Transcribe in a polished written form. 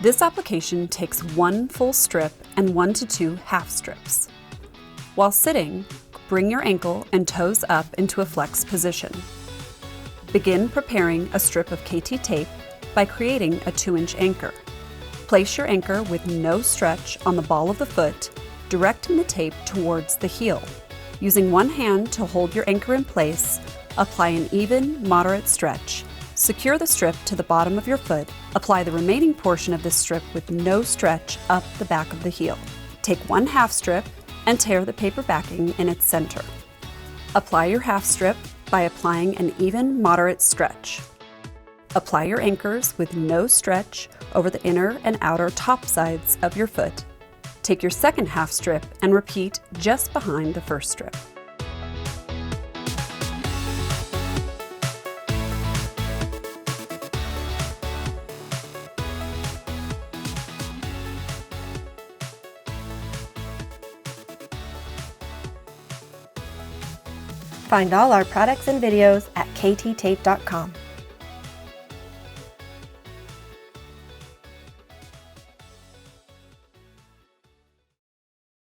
This application takes 1 full strip and 1 to 2 half strips. While sitting, bring your ankle and toes up into a flex position. Begin preparing a strip of KT tape by creating a 2-inch anchor. Place your anchor with no stretch on the ball of the foot, directing the tape towards the heel. Using one hand to hold your anchor in place, apply an even, moderate stretch. Secure the strip to the bottom of your foot. Apply the remaining portion of this strip with no stretch up the back of the heel. Take 1 half strip and tear the paper backing in its center. Apply your half strip by applying an even, moderate stretch. Apply your anchors with no stretch over the inner and outer top sides of your foot. Take your second half strip and repeat just behind the first strip. Find all our products and videos at kttape.com.